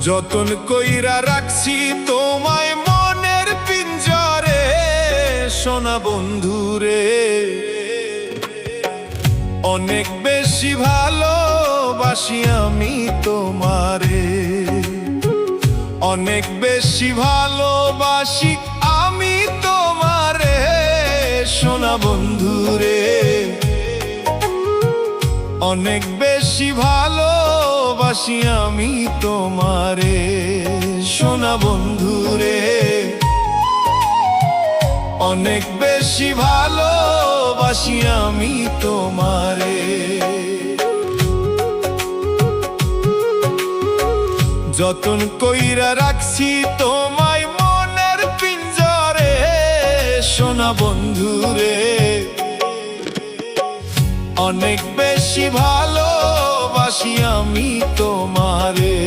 যতন কইরা রাখছি তোমায় মনের পিঞ্জরে, সোনা বন্ধুরে। অনেক বেশি ভালোবাসি আমি তোমারে, অনেক বেশি ভালোবাসি আমি তোমারে, সোনা বন্ধুরে। অনেক বেশি ভালোবাসি আমি তোমারে, সোনা বন্ধুরে। অনেক বেশি ভালোবাসি আমি তোমারে। যতন কইরা রাখছি তোমায় মনের পিঞ্জরে, সোনা বন্ধুরে। অনেক বেশি ভালোবাসি আমি তোমারে।